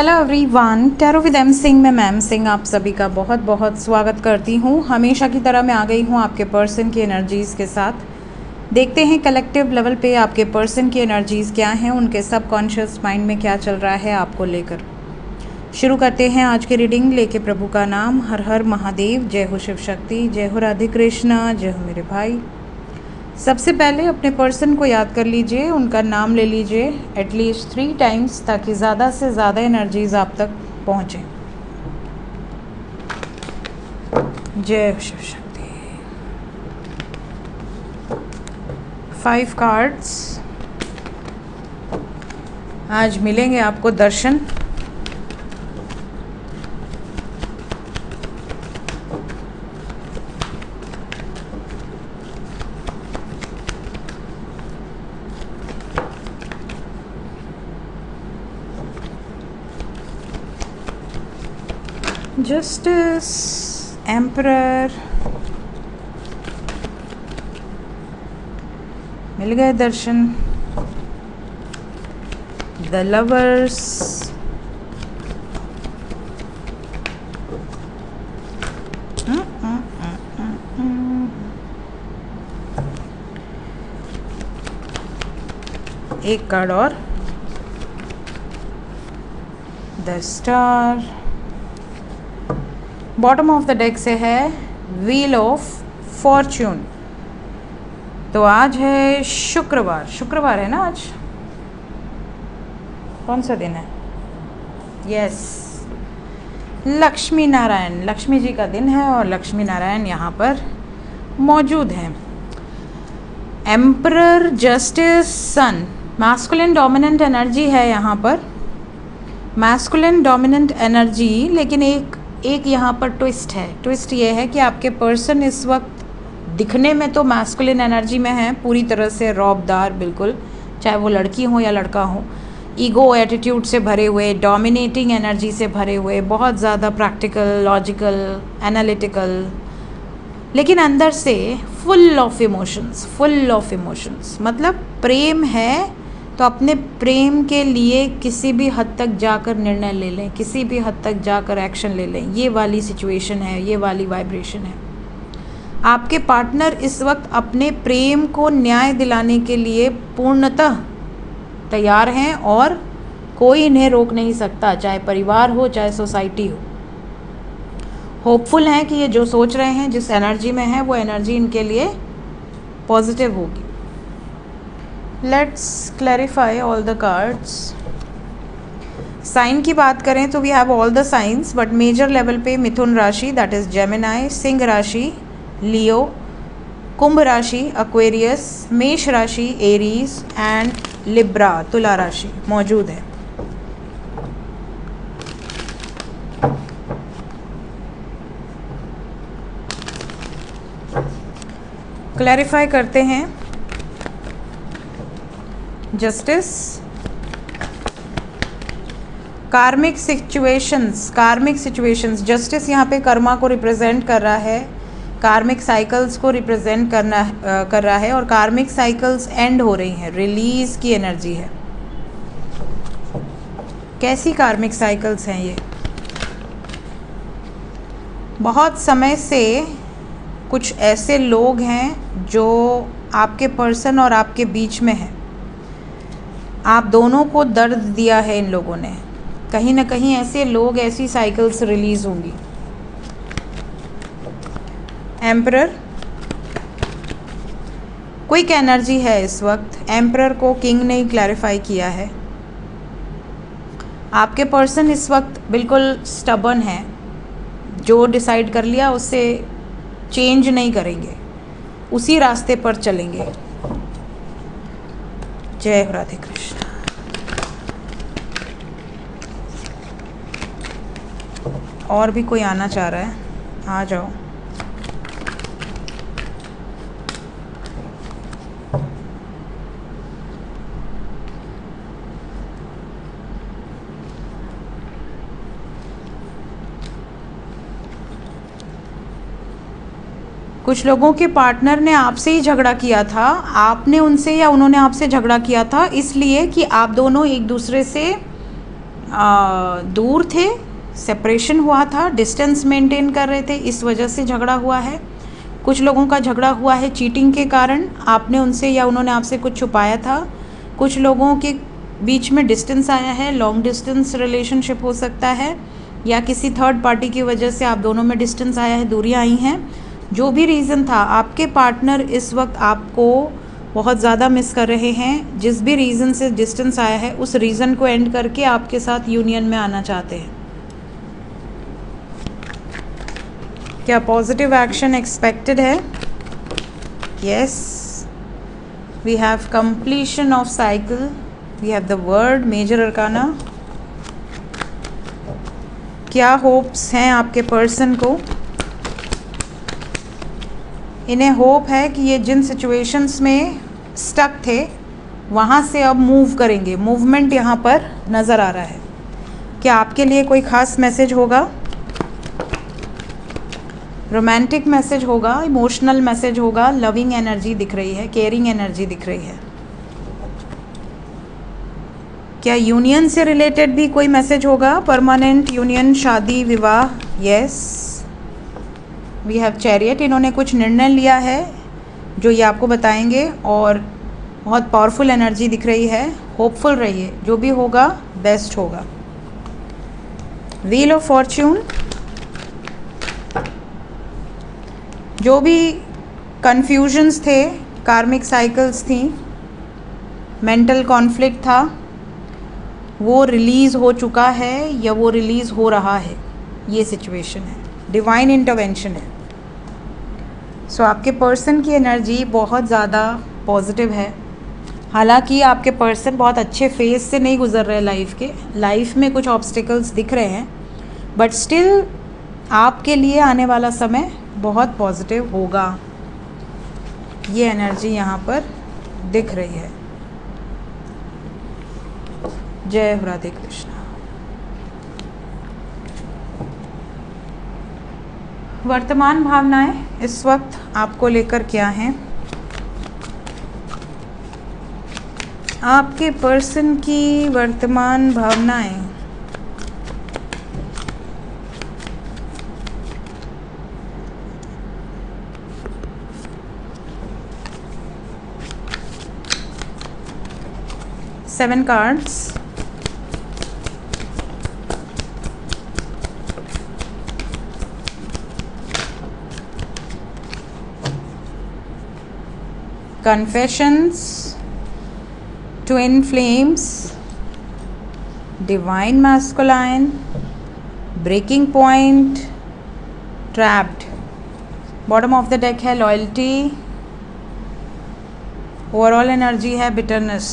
Hello everyone, tarot with M Singh में ma'am Singh आप सभी का बहुत बहुत स्वागत करती हूँ। हमेशा की तरह मैं आ गई हूँ आपके पर्सन की एनर्जीज़ के साथ। देखते हैं कलेक्टिव लेवल पे आपके पर्सन की एनर्जीज़ क्या हैं, उनके सबकॉन्शियस माइंड में क्या चल रहा है आपको लेकर। शुरू करते हैं आज की रीडिंग लेके प्रभु का नाम। हर हर महादेव, जय हो शिव शक्ति, जय हो राधे कृष्णा, जय हो मेरे भाई। सबसे पहले अपने पर्सन को याद कर लीजिए, उनका नाम ले लीजिए एटलीस्ट 3 टाइम्स ताकि ज़्यादा से ज़्यादा एनर्जीज आप तक पहुँचें। जय शिव शक्ति। 5 कार्ड्स आज मिलेंगे आपको दर्शन। जस्टिस, एम्परर, मिल गए दर्शन। द लवर्स, एक कार्ड और, the star. Bottom of the deck से है व्हील ऑफ फॉर्च्यून। तो आज है शुक्रवार, शुक्रवार है ना आज, कौन सा दिन है? यस, लक्ष्मी नारायण, लक्ष्मी जी का दिन है और लक्ष्मी नारायण यहाँ पर मौजूद हैं। एम्परर, जस्टिस, सन, मैस्कुलिन डोमिनेंट एनर्जी है यहाँ पर, मैस्कुलिन डोमिनेंट एनर्जी। लेकिन एक यहाँ पर ट्विस्ट है। ट्विस्ट ये है कि आपके पर्सन इस वक्त दिखने में तो मैस्कुलिन एनर्जी में है, पूरी तरह से रौबदार, बिल्कुल, चाहे वो लड़की हो या लड़का हो, ईगो एटीट्यूड से भरे हुए, डोमिनेटिंग एनर्जी से भरे हुए, बहुत ज़्यादा प्रैक्टिकल, लॉजिकल, एनालिटिकल, लेकिन अंदर से full of emotions, full of emotions. मतलब प्रेम है तो अपने प्रेम के लिए किसी भी हद तक जाकर निर्णय ले लें, किसी भी हद तक जाकर एक्शन ले लें, ये वाली सिचुएशन है, ये वाली वाइब्रेशन है। आपके पार्टनर इस वक्त अपने प्रेम को न्याय दिलाने के लिए पूर्णतः तैयार हैं और कोई इन्हें रोक नहीं सकता, चाहे परिवार हो चाहे सोसाइटी हो। होपफुल हैं कि ये जो सोच रहे हैं, जिस एनर्जी में है, वो एनर्जी इनके लिए पॉजिटिव होगी। Let's clarify all the cards. Sign की बात करें तो we have all the science, but major level पे मिथुन राशि दैट इज जेमिनाई, सिंह राशि लियो, कुंभ राशि एक्वेरियस, मेष राशि एरीज एंड लिब्रा तुला राशि मौजूद है। क्लैरिफाई करते हैं। जस्टिस, कार्मिक सिचुएशंस, कार्मिक सिचुएशंस। जस्टिस यहाँ पे कर्मा को रिप्रेजेंट कर रहा है, कार्मिक साइकिल्स को रिप्रेजेंट कर रहा है और कार्मिक साइकिल्स एंड हो रही हैं, रिलीज की एनर्जी है। कैसी कार्मिक साइकिल्स हैं ये? बहुत समय से कुछ ऐसे लोग हैं जो आपके पर्सन और आपके बीच में हैं, आप दोनों को दर्द दिया है इन लोगों ने। कहीं ना कहीं ऐसे लोग, ऐसी साइकिल्स रिलीज होंगी। एम्परर, क्विक एनर्जी है इस वक्त। एम्परर को किंग ने क्लैरिफाई किया है। आपके पर्सन इस वक्त बिल्कुल स्टबर्न है, जो डिसाइड कर लिया उससे चेंज नहीं करेंगे, उसी रास्ते पर चलेंगे। जय हो राधे कृष्ण। और भी कोई आना चाह रहा है? आ जाओ। कुछ लोगों के पार्टनर ने आपसे ही झगड़ा किया था, आपने उनसे या उन्होंने आपसे झगड़ा किया था, इसलिए कि आप दोनों एक दूसरे से दूर थे, सेपरेशन हुआ था, डिस्टेंस मेंटेन कर रहे थे, इस वजह से झगड़ा हुआ है। कुछ लोगों का झगड़ा हुआ है चीटिंग के कारण, आपने उनसे या उन्होंने आपसे कुछ छुपाया था। कुछ लोगों के बीच में डिस्टेंस आया है, लॉन्ग डिस्टेंस रिलेशनशिप हो सकता है, या किसी थर्ड पार्टी की वजह से आप दोनों में डिस्टेंस आया है, दूरियां आई हैं। जो भी रीज़न था, आपके पार्टनर इस वक्त आपको बहुत ज़्यादा मिस कर रहे हैं। जिस भी रीज़न से डिस्टेंस आया है उस रीज़न को एंड करके आपके साथ यूनियन में आना चाहते हैं। क्या पॉजिटिव एक्शन एक्सपेक्टेड है? Yes, we have completion of cycle, we have the world, major arcana. क्या होप्स हैं आपके पर्सन को? इन्हें होप है कि ये जिन सिचुएशंस में स्टक थे वहाँ से अब मूव करेंगे। मूवमेंट यहाँ पर नज़र आ रहा है। क्या आपके लिए कोई ख़ास मैसेज होगा? रोमांटिक मैसेज होगा, इमोशनल मैसेज होगा, लविंग एनर्जी दिख रही है, केयरिंग एनर्जी दिख रही है। क्या यूनियन से रिलेटेड भी कोई मैसेज होगा? परमानेंट यूनियन, शादी, विवाह। Yes, we have chariot. इन्होंने कुछ निर्णय लिया है जो ये आपको बताएंगे, और बहुत पावरफुल एनर्जी दिख रही है। होपफुल रहिए, जो भी होगा बेस्ट होगा। Wheel of Fortune. जो भी कन्फ्यूजन्स थे, कार्मिक साइकिल्स थी, मेंटल कॉन्फ्लिक्ट था, वो रिलीज़ हो चुका है या वो रिलीज़ हो रहा है, ये सिचुएशन है। डिवाइन इंटरवेंशन है। सो आपके पर्सन की एनर्जी बहुत ज़्यादा पॉजिटिव है। हालांकि आपके पर्सन बहुत अच्छे फेज से नहीं गुजर रहे लाइफ के, लाइफ में कुछ ऑब्स्टिकल्स दिख रहे हैं, बट स्टिल आपके लिए आने वाला समय बहुत पॉजिटिव होगा। ये एनर्जी यहाँ पर दिख रही है। जय राधे कृष्णा। वर्तमान भावनाएं इस वक्त आपको लेकर क्या हैं? आपके पर्सन की वर्तमान भावनाएं। Seven cards. Confessions, Twin Flames, Divine Masculine, Breaking Point, Trapped. Bottom of the deck है Loyalty. Overall energy है Bitterness.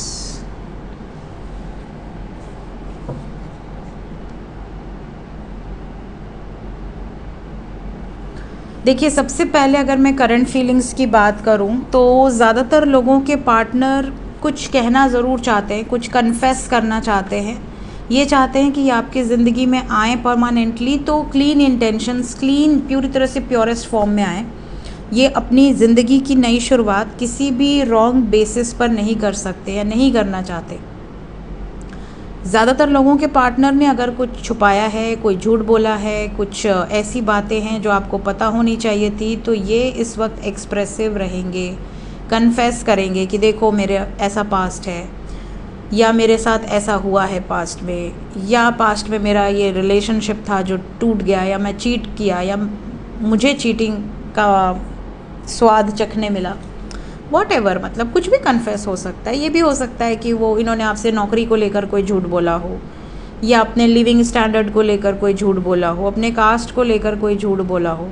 देखिए, सबसे पहले अगर मैं करंट फीलिंग्स की बात करूं तो ज़्यादातर लोगों के पार्टनर कुछ कहना ज़रूर चाहते हैं, कुछ कन्फेस करना चाहते हैं। ये चाहते हैं कि ये आपकी ज़िंदगी में आएँ परमानेंटली, तो क्लीन इंटेंशंस, क्लीन, पूरी तरह से प्योरेस्ट फॉर्म में आएँ। ये अपनी ज़िंदगी की नई शुरुआत किसी भी रॉन्ग बेसिस पर नहीं कर सकते या नहीं करना चाहते। ज़्यादातर लोगों के पार्टनर ने अगर कुछ छुपाया है, कोई झूठ बोला है, कुछ ऐसी बातें हैं जो आपको पता होनी चाहिए थी, तो ये इस वक्त एक्सप्रेसिव रहेंगे, कन्फेस करेंगे कि देखो मेरे ऐसा पास्ट है, या मेरे साथ ऐसा हुआ है पास्ट में, या पास्ट में मेरा ये रिलेशनशिप था जो टूट गया, या मैं चीट किया, या मुझे चीटिंग का स्वाद चखने मिला। वॉटएवर, मतलब कुछ भी कन्फेस हो सकता है। ये भी हो सकता है कि वो इन्होंने आपसे नौकरी को लेकर कोई झूठ बोला हो, या अपने लिविंग स्टैंडर्ड को लेकर कोई झूठ बोला हो, अपने कास्ट को लेकर कोई झूठ बोला हो।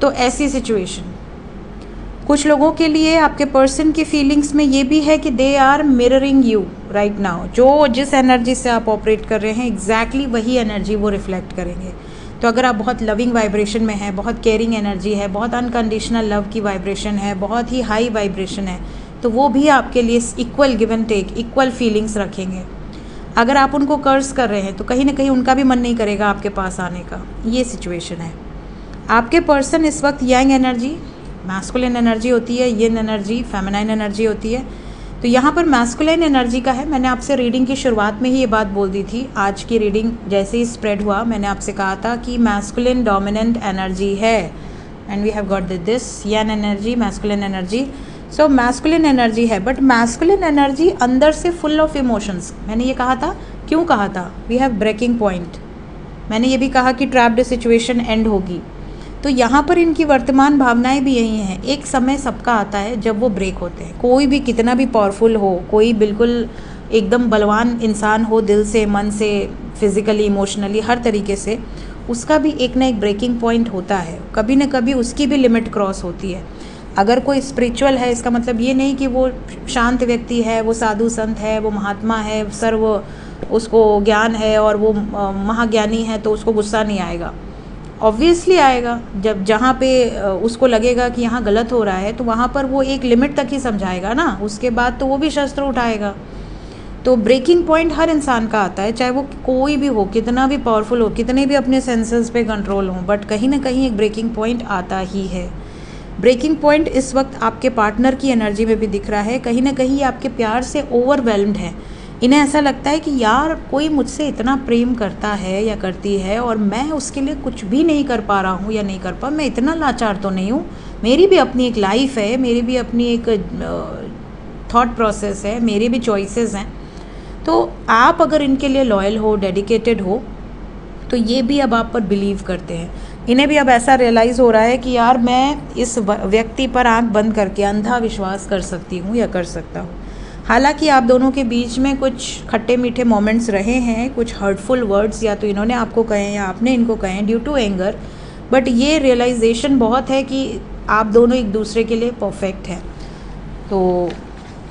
तो ऐसी सिचुएशन कुछ लोगों के लिए आपके पर्सन की फीलिंग्स में ये भी है कि they are mirroring you right now. जो जिस एनर्जी से आप ऑपरेट कर रहे हैं, एग्जैक्टली वही एनर्जी वो रिफ्लेक्ट करेंगे। तो अगर आप बहुत लविंग वाइब्रेशन में हैं, बहुत केयरिंग एनर्जी है, बहुत अनकंडीशनल लव की वाइब्रेशन है, बहुत ही हाई वाइब्रेशन है, तो वो भी आपके लिए equal give and take, equal feelings रखेंगे। अगर आप उनको कर्ज कर रहे हैं तो कहीं ना कहीं उनका भी मन नहीं करेगा आपके पास आने का। ये सिचुएशन है। आपके पर्सन इस वक्त यांग एनर्जी, मैस्कुलिन एनर्जी होती है, यिन एनर्जी फेमिनाइन एनर्जी होती है, तो यहाँ पर मैस्कुलिन एनर्जी का है। मैंने आपसे रीडिंग की शुरुआत में ही ये बात बोल दी थी। आज की रीडिंग जैसे ही स्प्रेड हुआ मैंने आपसे कहा था कि मैस्कुलिन डोमिनेंट एनर्जी है, and we have got this yang energy, masculine energy. So masculine energy है, बट मैस्कुलिन एनर्जी अंदर से फुल ऑफ इमोशंस। मैंने ये कहा था, क्यों कहा था? We have breaking point. मैंने ये भी कहा कि ट्रैप्ड सिचुएशन एंड होगी। तो यहाँ पर इनकी वर्तमान भावनाएं भी यही हैं। एक समय सबका आता है जब वो ब्रेक होते हैं। कोई भी कितना भी पावरफुल हो, कोई बिल्कुल एकदम बलवान इंसान हो, दिल से, मन से, फिज़िकली, इमोशनली, हर तरीके से, उसका भी एक ना एक ब्रेकिंग पॉइंट होता है। कभी ना कभी उसकी भी लिमिट क्रॉस होती है। अगर कोई स्पिरिचुअल है, इसका मतलब ये नहीं कि वो शांत व्यक्ति है, वो साधु संत है, वो महात्मा है, सर्व उसको ज्ञान है और वो महाज्ञानी है, तो उसको गुस्सा नहीं आएगा। ऑब्वियसली आएगा। जब जहाँ पे उसको लगेगा कि यहाँ गलत हो रहा है, तो वहाँ पर वो एक लिमिट तक ही समझाएगा ना, उसके बाद तो वो भी शस्त्र उठाएगा। तो ब्रेकिंग पॉइंट हर इंसान का आता है, चाहे वो कोई भी हो, कितना भी पावरफुल हो, कितने भी अपने सेंसेस पे कंट्रोल हो, बट कहीं ना कहीं एक ब्रेकिंग पॉइंट आता ही है। ब्रेकिंग पॉइंट इस वक्त आपके पार्टनर की एनर्जी में भी दिख रहा है। कहीं ना कहीं आपके प्यार से ओवरवेल्म्ड है। इन्हें ऐसा लगता है कि यार कोई मुझसे इतना प्रेम करता है या करती है और मैं उसके लिए कुछ भी नहीं कर पा रहा हूँ या नहीं कर पा, मैं इतना लाचार तो नहीं हूँ। मेरी भी अपनी एक लाइफ है, मेरी भी अपनी एक थॉट प्रोसेस है, मेरी भी चॉइसेस हैं। तो आप अगर इनके लिए लॉयल हो, डेडिकेटेड हो, तो ये भी अब आप पर बिलीव करते हैं। इन्हें भी अब ऐसा रियलाइज़ हो रहा है कि यार मैं इस व्यक्ति पर आंख बंद करके अंधा विश्वास कर सकती हूँ या कर सकता हूँ। हालांकि आप दोनों के बीच में कुछ खट्टे मीठे मोमेंट्स रहे हैं, कुछ हर्टफुल वर्ड्स या तो इन्होंने आपको कहे या आपने इनको कहे ड्यू टू एंगर, बट ये रियलाइजेशन बहुत है कि आप दोनों एक दूसरे के लिए परफेक्ट हैं। तो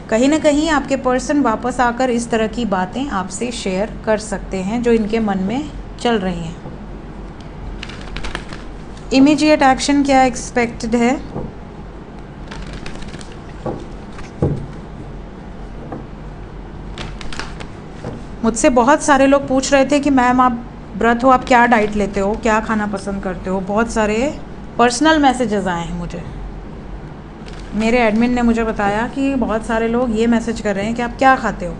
कहीं ना कहीं आपके पर्सन वापस आकर इस तरह की बातें आपसे शेयर कर सकते हैं जो इनके मन में चल रही हैं। इमीडिएट एक्शन क्या एक्सपेक्टेड है? मुझसे बहुत सारे लोग पूछ रहे थे कि मैम आप व्रत हो, आप क्या डाइट लेते हो, क्या खाना पसंद करते हो। बहुत सारे पर्सनल मैसेजेस आए हैं मुझे। मेरे एडमिन ने मुझे बताया कि बहुत सारे लोग ये मैसेज कर रहे हैं कि आप क्या खाते हो।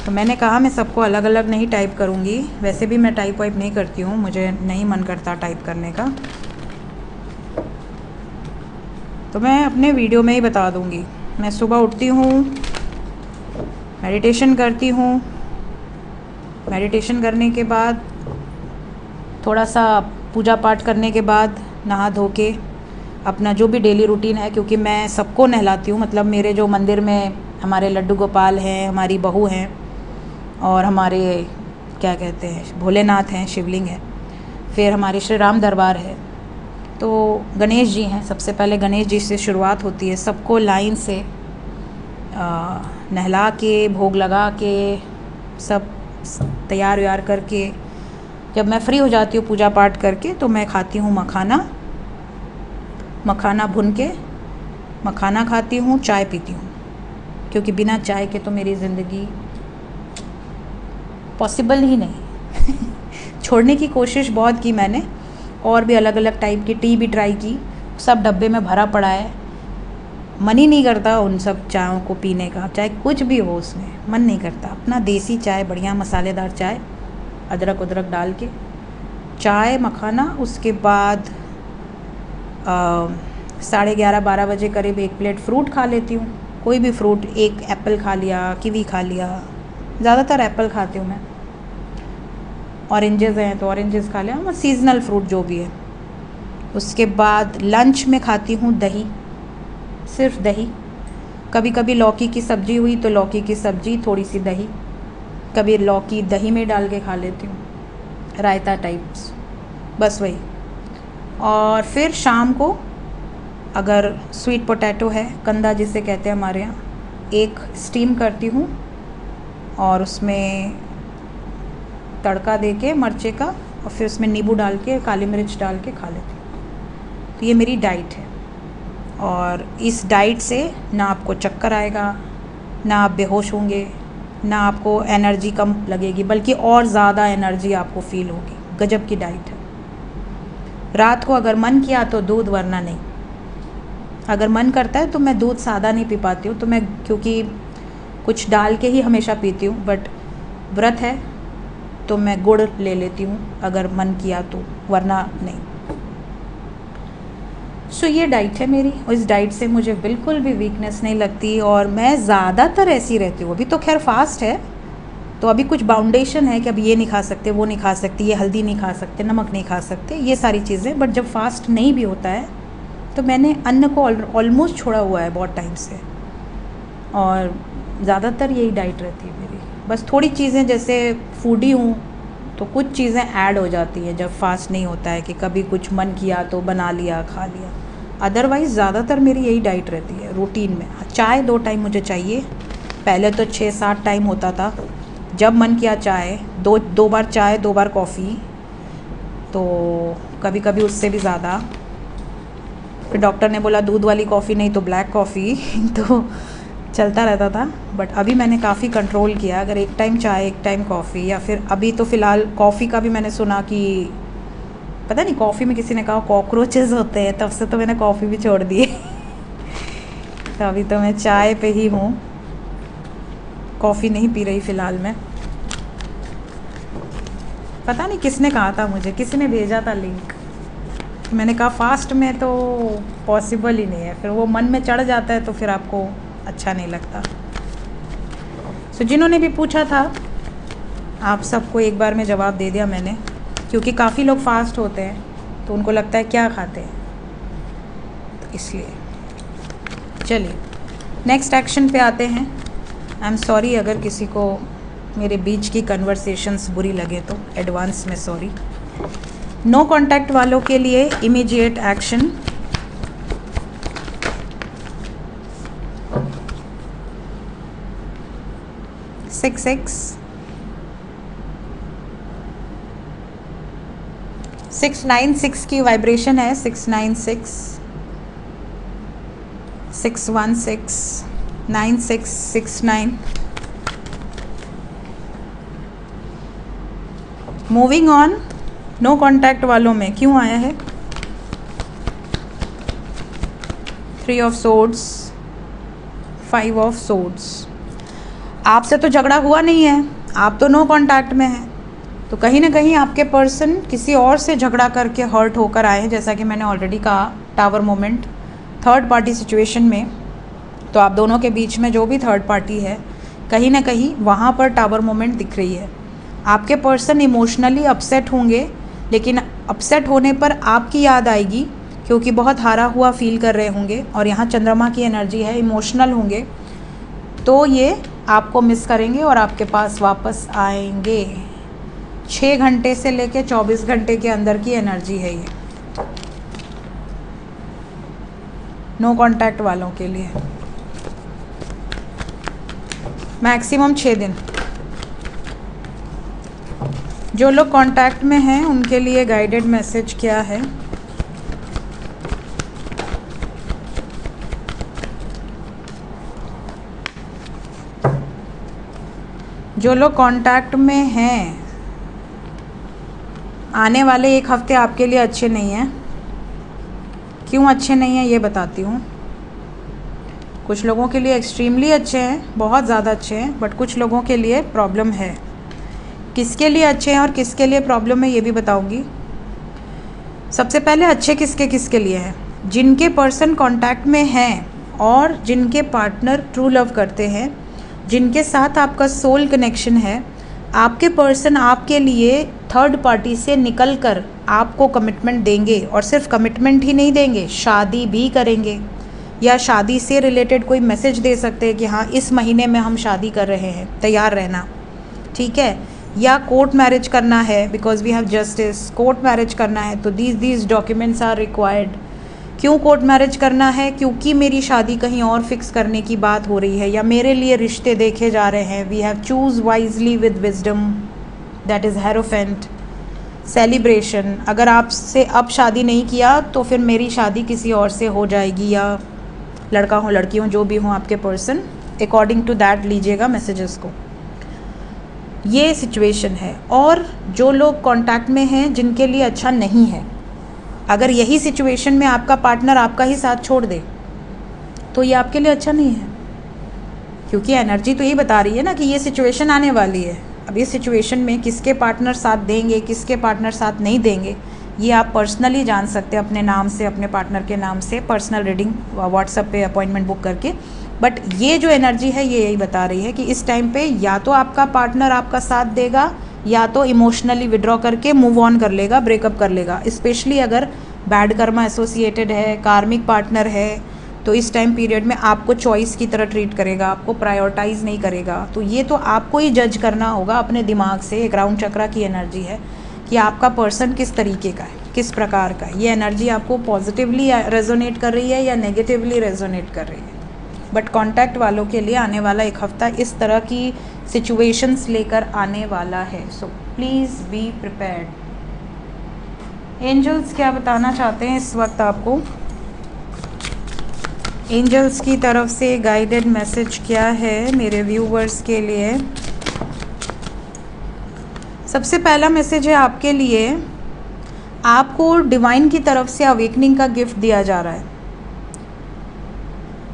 तो मैंने कहा मैं सबको अलग अलग नहीं टाइप करूँगी। वैसे भी मैं टाइप वाइप नहीं करती हूँ, मुझे नहीं मन करता टाइप करने का, तो मैं अपने वीडियो में ही बता दूँगी। मैं सुबह उठती हूँ, मेडिटेशन करती हूँ। मेडिटेशन करने के बाद थोड़ा सा पूजा पाठ करने के बाद नहा धो के अपना जो भी डेली रूटीन है, क्योंकि मैं सबको नहलाती हूँ। मतलब मेरे जो मंदिर में हमारे लड्डू गोपाल हैं, हमारी बहू हैं और हमारे क्या कहते हैं भोलेनाथ हैं, शिवलिंग है, फिर हमारे श्री राम दरबार है, तो गणेश जी हैं। सबसे पहले गणेश जी से शुरुआत होती है। सबको लाइन से नहला के, भोग लगा के, सब तैयार व्यार करके जब मैं फ्री हो जाती हूँ पूजा पाठ करके, तो मैं खाती हूँ मखाना भुन के मखाना खाती हूँ, चाय पीती हूँ, क्योंकि बिना चाय के तो मेरी ज़िंदगी पॉसिबल ही नहीं। छोड़ने की कोशिश बहुत की मैंने, और भी अलग अलग टाइप की टी भी ट्राई की, सब डब्बे में भरा पड़ा है। मन ही नहीं करता उन सब चायों को पीने का, चाहे कुछ भी हो उसमें मन नहीं करता। अपना देसी चाय, बढ़िया मसालेदार चाय, अदरक उदरक डाल के चाय, मखाना। उसके बाद 11:30-12 बजे करीब एक प्लेट फ्रूट खा लेती हूँ, कोई भी फ्रूट। एक एप्पल खा लिया, कीवी खा लिया, ज़्यादातर एप्पल खाती हूँ मैं। ऑरेंजेस हैं तो ऑरेंजेस खा लिया, मतलब सीजनल फ्रूट जो भी है। उसके बाद लंच में खाती हूँ दही, सिर्फ दही। कभी कभी लौकी की सब्ज़ी हुई तो लौकी की सब्ज़ी, थोड़ी सी दही, कभी लौकी दही में डाल के खा लेती हूँ, रायता टाइप्स, बस वही। और फिर शाम को अगर स्वीट पोटैटो है, कंदा जिसे कहते हैं हमारे यहाँ, एक स्टीम करती हूँ और उसमें तड़का देके मिर्चे का, और फिर उसमें नींबू डाल के, काली मिर्च डाल के खा लेती हूँ। तो ये मेरी डाइट है। और इस डाइट से ना आपको चक्कर आएगा, ना आप बेहोश होंगे, ना आपको एनर्जी कम लगेगी, बल्कि और ज़्यादा एनर्जी आपको फील होगी। गजब की डाइट है। रात को अगर मन किया तो दूध, वरना नहीं। अगर मन करता है तो मैं दूध सादा नहीं पी पाती हूँ, तो मैं क्योंकि कुछ डाल के ही हमेशा पीती हूँ, बट व्रत है तो मैं गुड़ ले लेती हूँ अगर मन किया तो, वरना नहीं। सो ये डाइट है मेरी, और इस डाइट से मुझे बिल्कुल भी वीकनेस नहीं लगती, और मैं ज़्यादातर ऐसी रहती हूँ। अभी तो खैर फास्ट है तो अभी कुछ बाउंडेशन है कि अब ये नहीं खा सकते, वो नहीं खा सकते, ये हल्दी नहीं खा सकते, नमक नहीं खा सकते, ये सारी चीज़ें। बट जब फास्ट नहीं भी होता है तो मैंने अन्न को ऑलमोस्ट छोड़ा हुआ है बहुत टाइम से, और ज़्यादातर यही डाइट रहती है मेरी। बस थोड़ी चीज़ें, जैसे फूडी हूँ तो कुछ चीज़ें ऐड हो जाती हैं जब फास्ट नहीं होता है, कि कभी कुछ मन किया तो बना लिया, खा लिया। अदरवाइज़ ज़्यादातर मेरी यही डाइट रहती है रूटीन में। चाय 2 टाइम मुझे चाहिए, पहले तो 6-7 टाइम होता था, जब मन किया चाय, 2 बार चाय 2 बार कॉफ़ी, तो कभी कभी उससे भी ज़्यादा। फिर डॉक्टर ने बोला दूध वाली कॉफ़ी नहीं तो ब्लैक कॉफ़ी तो चलता रहता था। बट अभी मैंने काफ़ी कंट्रोल किया, अगर 1 टाइम चाय 1 टाइम कॉफ़ी, या फिर अभी तो फ़िलहाल कॉफ़ी का भी मैंने सुना कि पता नहीं कॉफ़ी में किसी ने कहा कॉकरोचेस होते हैं, तब से तो मैंने कॉफ़ी भी छोड़ दी है तो अभी तो मैं चाय पे ही हूँ, कॉफ़ी नहीं पी रही फ़िलहाल मैं। पता नहीं किसने कहा था मुझे, किसी ने भेजा था लिंक, मैंने कहा फास्ट में तो पॉसिबल ही नहीं है, फिर वो मन में चढ़ जाता है तो फिर आपको अच्छा नहीं लगता। सो जिन्होंने भी पूछा था आप सबको एक बार में जवाब दे दिया मैंने, क्योंकि काफ़ी लोग फास्ट होते हैं तो उनको लगता है क्या खाते हैं, तो इसलिए। चलिए नेक्स्ट एक्शन पे आते हैं। आई एम सॉरी अगर किसी को मेरे बीच की कन्वर्सेशंस बुरी लगे तो एडवांस में सॉरी। नो कांटेक्ट वालों के लिए इमीडिएट एक्शन। सिक्स 696 की वाइब्रेशन है, 696 616 9669। Moving on. नो कांटेक्ट वालों में क्यों आया है 3 ऑफ सोर्ड्स 5 ऑफ सोर्ड्स। आपसे तो झगड़ा हुआ नहीं है, आप तो नो कांटेक्ट में हैं, तो कहीं ना कहीं आपके पर्सन किसी और से झगड़ा करके हर्ट होकर आए हैं। जैसा कि मैंने ऑलरेडी कहा, tower moment, third party situation में, तो आप दोनों के बीच में जो भी थर्ड पार्टी है कहीं ना कहीं वहाँ पर टावर मोमेंट दिख रही है। आपके पर्सन इमोशनली अपसेट होंगे, लेकिन अपसेट होने पर आपकी याद आएगी क्योंकि बहुत हारा हुआ फील कर रहे होंगे, और यहाँ चंद्रमा की एनर्जी है, इमोशनल होंगे, तो ये आपको मिस करेंगे और आपके पास वापस आएंगे। 6 घंटे से लेके 24 घंटे के अंदर की एनर्जी है ये नो कांटेक्ट वालों के लिए, मैक्सिमम 6 दिन। जो लोग कांटेक्ट में हैं उनके लिए गाइडेड मैसेज क्या है? जो लोग कांटेक्ट में हैं, आने वाले 1 हफ्ते आपके लिए अच्छे नहीं हैं। क्यों अच्छे नहीं हैं ये बताती हूँ। कुछ लोगों के लिए एक्सट्रीमली अच्छे हैं, बहुत ज़्यादा अच्छे हैं, बट कुछ लोगों के लिए प्रॉब्लम है। किसके लिए अच्छे हैं और किसके लिए प्रॉब्लम है ये भी बताऊँगी। सबसे पहले अच्छे किसके लिए हैं? जिनके पर्सन कांटेक्ट में हैं और जिनके पार्टनर ट्रू लव करते हैं, जिनके साथ आपका सोल कनेक्शन है। आपके पर्सन आपके लिए थर्ड पार्टी से निकलकर आपको कमिटमेंट देंगे, और सिर्फ कमिटमेंट ही नहीं देंगे, शादी भी करेंगे, या शादी से रिलेटेड कोई मैसेज दे सकते हैं कि हाँ इस महीने में हम शादी कर रहे हैं, तैयार रहना, ठीक है। या कोर्ट मैरिज करना है, because we have justice, court marriage करना है तो दीज डॉक्यूमेंट्स आर रिक्वायर्ड। क्यों कोर्ट मैरिज करना है? क्योंकि मेरी शादी कहीं और फिक्स करने की बात हो रही है, या मेरे लिए रिश्ते देखे जा रहे हैं। We have choose wisely with wisdom, that is hierophant. Celebration, अगर आपसे अब शादी नहीं किया तो फिर मेरी शादी किसी और से हो जाएगी, या लड़का हो लड़की हो जो भी हो आपके पर्सन, अकॉर्डिंग टू दैट लीजिएगा मैसेजेस को। ये सिचुएशन है। और जो लोग कांटेक्ट में हैं जिनके लिए अच्छा नहीं है, अगर यही सिचुएशन में आपका पार्टनर आपका ही साथ छोड़ दे तो ये आपके लिए अच्छा नहीं है, क्योंकि एनर्जी तो यही बता रही है ना कि ये सिचुएशन आने वाली है। अब इस सिचुएशन में किसके पार्टनर साथ देंगे, किसके पार्टनर साथ नहीं देंगे, ये आप पर्सनली जान सकते हैं अपने नाम से, अपने पार्टनर के नाम से, पर्सनल रीडिंग व्हाट्सएप पे अपॉइंटमेंट बुक करके। बट ये जो एनर्जी है ये यही बता रही है कि इस टाइम पे या तो आपका पार्टनर आपका साथ देगा या तो इमोशनली विड्रॉ करके मूव ऑन कर लेगा, ब्रेकअप कर लेगा। स्पेशली अगर बैड कर्मा एसोसिएटेड है, कार्मिक पार्टनर है, तो इस टाइम पीरियड में आपको चॉइस की तरह ट्रीट करेगा, आपको प्रायोरिटाइज नहीं करेगा। तो ये तो आपको ही जज करना होगा अपने दिमाग से। एक राउंड चक्रा की एनर्जी है कि आपका पर्सन किस तरीके का है, किस प्रकार का है। ये एनर्जी आपको पॉजिटिवली रेजोनेट कर रही है या नेगेटिवली रेजोनेट कर रही है। बट कॉन्टैक्ट वालों के लिए आने वाला एक हफ्ता इस तरह की सिचुएशंस लेकर आने वाला है। So please be prepared. Angels क्या बताना चाहते हैं इस वक्त आपको? एंजल्स की तरफ से गाइडेड मैसेज क्या है मेरे व्यूवर्स के लिए? सबसे पहला मैसेज है आपके लिए, आपको डिवाइन की तरफ से अवेकनिंग का गिफ्ट दिया जा रहा है।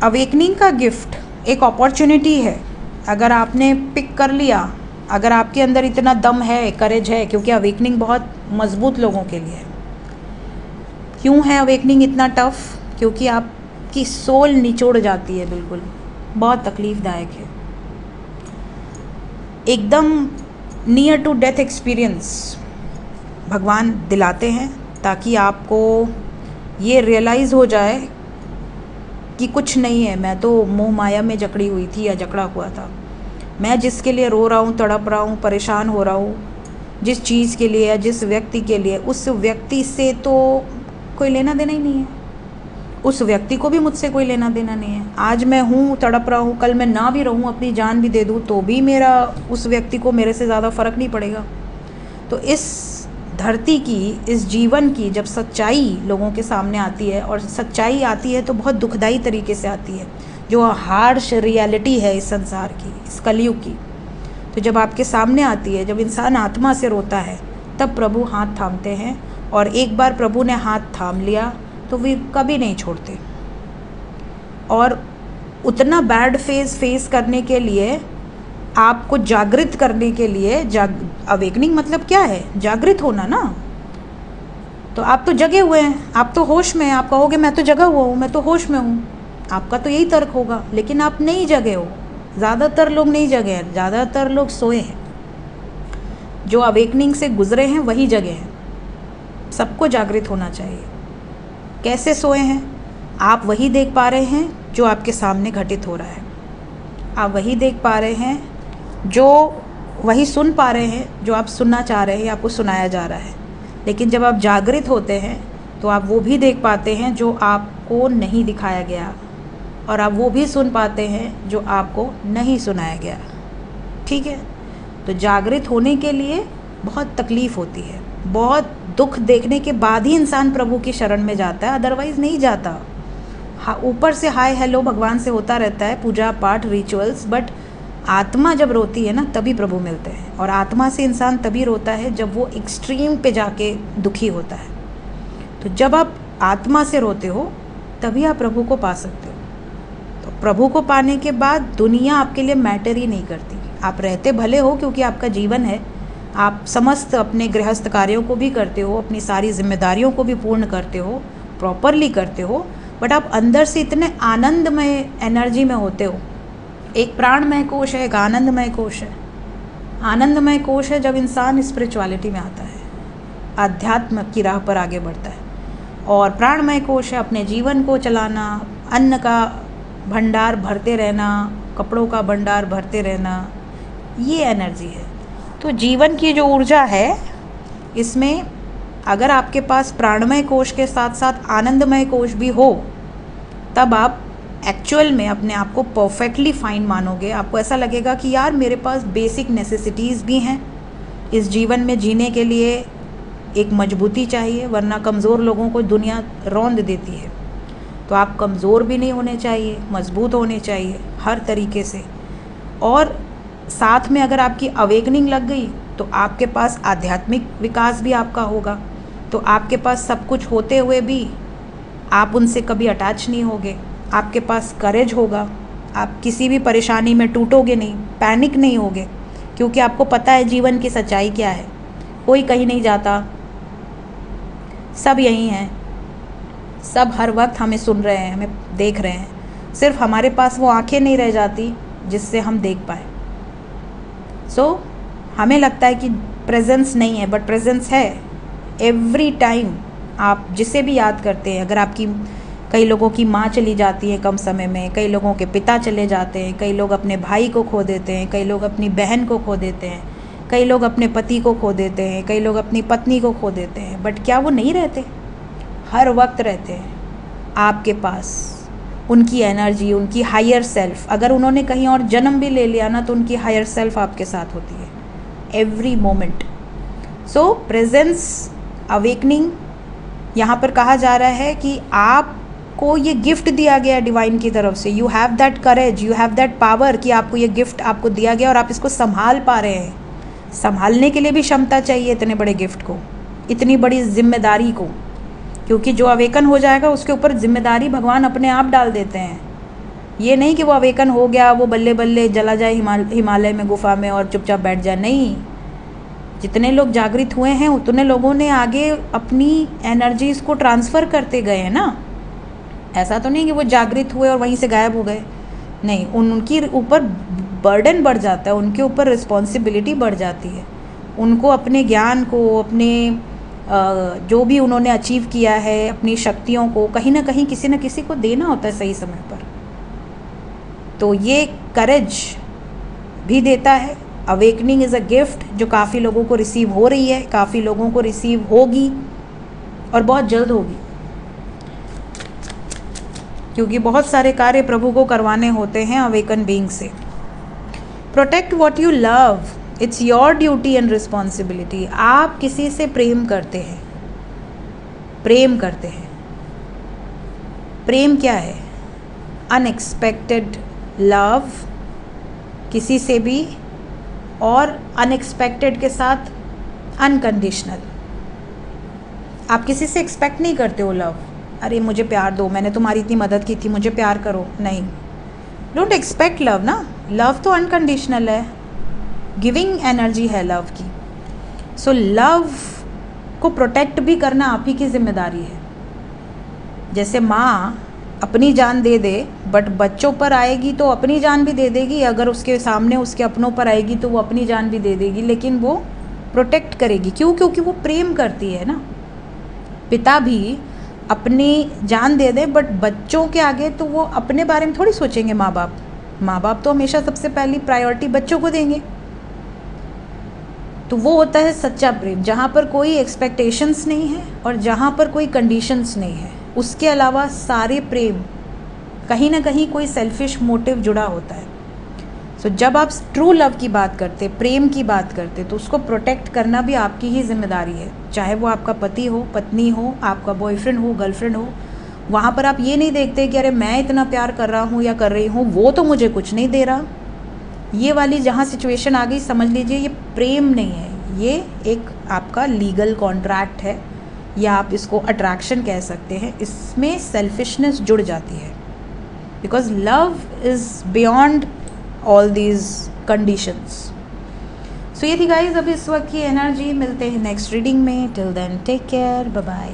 अवेकनिंग का गिफ्ट एक अपॉर्चुनिटी है। अगर आपने पिक कर लिया, अगर आपके अंदर इतना दम है, करेज है, क्योंकि अवेकनिंग बहुत मजबूत लोगों के लिए है। क्यों है अवेकनिंग इतना टफ? क्योंकि आपकी सोल निचोड़ जाती है, बिल्कुल बहुत तकलीफ़दायक है, एकदम नियर टू डेथ एक्सपीरियंस भगवान दिलाते हैं, ताकि आपको ये रियलाइज़ हो जाए कि कुछ नहीं है, मैं तो मोह माया में जकड़ी हुई थी या जकड़ा हुआ था। मैं जिसके लिए रो रहा हूँ, तड़प रहा हूँ, परेशान हो रहा हूँ, जिस चीज़ के लिए या जिस व्यक्ति के लिए, उस व्यक्ति से तो कोई लेना देना ही नहीं है। उस व्यक्ति को भी मुझसे कोई लेना देना नहीं है। आज मैं हूँ, तड़प रहा हूँ, कल मैं ना भी रहूँ, अपनी जान भी दे दूँ, तो भी मेरा उस व्यक्ति को मेरे से ज़्यादा फ़र्क नहीं पड़ेगा। तो इस धरती की, इस जीवन की जब सच्चाई लोगों के सामने आती है, और सच्चाई आती है तो बहुत दुखदाई तरीके से आती है, जो हार्श रियलिटी है इस संसार की, इस कलयुग की, तो जब आपके सामने आती है, जब इंसान आत्मा से रोता है, तब प्रभु हाथ थामते हैं। और एक बार प्रभु ने हाथ थाम लिया तो वे कभी नहीं छोड़ते। और उतना बैड फेस करने के लिए, आपको जागृत करने के लिए, अवेकनिंग मतलब क्या है? जागृत होना ना। तो आप तो जगे हुए हैं, आप तो होश में हैं। आप कहोगे मैं तो जगा हुआ हूँ, मैं तो होश में हूँ, आपका तो यही तर्क होगा, लेकिन आप नहीं जगे हो। ज़्यादातर लोग नहीं जगे हैं, ज़्यादातर लोग सोए हैं। जो अवेकनिंग से गुजरे हैं वही जगे हैं। सबको जागृत होना चाहिए। कैसे सोए हैं? आप वही देख पा रहे हैं जो आपके सामने घटित हो रहा है, आप वही देख पा रहे हैं, जो वही सुन पा रहे हैं जो आप सुनना चाह रहे हैं, आपको सुनाया जा रहा है। लेकिन जब आप जागृत होते हैं तो आप वो भी देख पाते हैं जो आपको नहीं दिखाया गया, और आप वो भी सुन पाते हैं जो आपको नहीं सुनाया गया। ठीक है? तो जागृत होने के लिए बहुत तकलीफ़ होती है, बहुत दुख देखने के बाद ही इंसान प्रभु की शरण में जाता है, अदरवाइज़ नहीं जाता। हाँ, ऊपर से हाय हेलो भगवान से होता रहता है, पूजा पाठ रिचुअल्स, बट आत्मा जब रोती है ना तभी प्रभु मिलते हैं। और आत्मा से इंसान तभी रोता है जब वो एक्सट्रीम पे जाके दुखी होता है। तो जब आप आत्मा से रोते हो तभी आप प्रभु को पा सकते हो। तो प्रभु को पाने के बाद दुनिया आपके लिए मैटर ही नहीं करती। आप रहते भले हो, क्योंकि आपका जीवन है, आप समस्त अपने गृहस्थ कार्यों को भी करते हो, अपनी सारी जिम्मेदारियों को भी पूर्ण करते हो, प्रॉपरली करते हो, बट आप अंदर से इतने आनंदमय एनर्जी में होते हो। एक प्राणमय कोश है, एक आनंदमय कोश है। आनंदमय कोश है जब इंसान स्पिरिचुअलिटी में आता है, आध्यात्म की राह पर आगे बढ़ता है। और प्राणमय कोश है अपने जीवन को चलाना, अन्न का भंडार भरते रहना, कपड़ों का भंडार भरते रहना, ये एनर्जी है। तो जीवन की जो ऊर्जा है, इसमें अगर आपके पास प्राणमय कोश के साथ साथ आनंदमय कोश भी हो, तब आप एक्चुअल में अपने आप को परफेक्टली फाइन मानोगे। आपको ऐसा लगेगा कि यार मेरे पास बेसिक नेसेसिटीज़ भी हैं। इस जीवन में जीने के लिए एक मजबूती चाहिए, वरना कमज़ोर लोगों को दुनिया रौंद देती है। तो आप कमज़ोर भी नहीं होने चाहिए, मजबूत होने चाहिए हर तरीके से। और साथ में अगर आपकी अवेकनिंग लग गई तो आपके पास आध्यात्मिक विकास भी आपका होगा। तो आपके पास सब कुछ होते हुए भी आप उनसे कभी अटैच नहीं होगे, आपके पास करेज होगा, आप किसी भी परेशानी में टूटोगे नहीं, पैनिक नहीं होगे, क्योंकि आपको पता है जीवन की सच्चाई क्या है। कोई कहीं नहीं जाता, सब यहीं हैं, सब हर वक्त हमें सुन रहे हैं, हमें देख रहे हैं। सिर्फ हमारे पास वो आंखें नहीं रह जाती जिससे हम देख पाए। हमें लगता है कि प्रेजेंस नहीं है, बट प्रेजेंस है एवरी टाइम। आप जिसे भी याद करते हैं, अगर आपकी कई लोगों की माँ चली जाती है कम समय में, कई लोगों के पिता चले जाते हैं, कई लोग अपने भाई को खो देते हैं, कई लोग अपनी बहन को खो देते हैं, कई लोग अपने पति को खो देते हैं, कई लोग अपनी पत्नी को खो देते हैं, बट क्या वो नहीं रहते? हर वक्त रहते हैं आपके पास। उनकी एनर्जी, उनकी हायर सेल्फ, अगर उन्होंने कहीं और जन्म भी ले लिया ना, तो उनकी हायर सेल्फ आपके साथ होती है एवरी मोमेंट। प्रेजेंस, अवेकनिंग, यहाँ पर कहा जा रहा है कि आपको ये गिफ्ट दिया गया डिवाइन की तरफ से। You have that courage, you have that power कि आपको ये गिफ्ट आपको दिया गया और आप इसको संभाल पा रहे हैं। संभालने के लिए भी क्षमता चाहिए इतने बड़े गिफ्ट को, इतनी बड़ी जिम्मेदारी को, क्योंकि जो अवेकन हो जाएगा उसके ऊपर जिम्मेदारी भगवान अपने आप डाल देते हैं। ये नहीं कि वो अवेकन हो गया, वो बल्ले बल्ले चला जाए हिमालय में गुफा में और चुपचाप बैठ जाए। नहीं, जितने लोग जागृत हुए हैं उतने लोगों ने आगे अपनी एनर्जीज़ को ट्रांसफ़र करते गए हैं ना। ऐसा तो नहीं कि वो जागृत हुए और वहीं से गायब हो गए। नहीं, उनकी ऊपर बर्डन बढ़ जाता है, उनके ऊपर रिस्पॉन्सिबिलिटी बढ़ जाती है। उनको अपने ज्ञान को, अपने जो भी उन्होंने अचीव किया है, अपनी शक्तियों को कहीं ना कहीं किसी न किसी को देना होता है सही समय पर। तो ये करेज भी देता है। अवेकनिंग इज़ अ गिफ्ट जो काफ़ी लोगों को रिसीव हो रही है, काफ़ी लोगों को रिसीव होगी और बहुत जल्द होगी, क्योंकि बहुत सारे कार्य प्रभु को करवाने होते हैं अवेकन बीइंग से। Protect what you love, it's your duty and responsibility. आप किसी से प्रेम करते हैं, प्रेम करते हैं। प्रेम क्या है? अनएक्सपेक्टेड लव किसी से भी, और अनएक्सपेक्टेड के साथ अनकंडीशनल। आप किसी से एक्सपेक्ट नहीं करते हो लव, अरे मुझे प्यार दो, मैंने तुम्हारी इतनी मदद की थी, मुझे प्यार करो। नहीं, डोंट एक्सपेक्ट लव ना। लव तो अनकंडीशनल है, गिविंग एनर्जी है लव की। सो लव को प्रोटेक्ट भी करना आप ही की जिम्मेदारी है। जैसे माँ अपनी जान दे दे, बट बच्चों पर आएगी तो अपनी जान भी दे देगी, अगर उसके सामने उसके अपनों पर आएगी तो वो अपनी जान भी दे देगी, लेकिन वो प्रोटेक्ट करेगी। क्यों? क्योंकि वो प्रेम करती है ना। पिता भी अपनी जान दे दे, बट बच्चों के आगे तो वो अपने बारे में थोड़ी सोचेंगे। माँ बाप तो हमेशा सबसे पहली प्रायोरिटी बच्चों को देंगे। तो वो होता है सच्चा प्रेम, जहाँ पर कोई एक्सपेक्टेशंस नहीं है और जहाँ पर कोई कंडीशंस नहीं है। उसके अलावा सारे प्रेम कहीं ना कहीं कोई सेल्फिश मोटिव जुड़ा होता है। सो जब आप ट्रू लव की बात करते, प्रेम की बात करते, तो उसको प्रोटेक्ट करना भी आपकी ही जिम्मेदारी है। चाहे वो आपका पति हो, पत्नी हो, आपका बॉयफ्रेंड हो, गर्लफ्रेंड हो। वहाँ पर आप ये नहीं देखते कि अरे मैं इतना प्यार कर रहा हूँ या कर रही हूँ, वो तो मुझे कुछ नहीं दे रहा। ये वाली जहाँ सिचुएशन आ गई, समझ लीजिए ये प्रेम नहीं है, ये एक आपका लीगल कॉन्ट्रैक्ट है, या आप इसको अट्रैक्शन कह सकते हैं। इसमें सेल्फिशनेस जुड़ जाती है, because love is beyond all these conditions. So ये थी गाइज अभी इस वक्त की एनर्जी। मिलते हैं नेक्स्ट रीडिंग में। Till then take care, bye bye.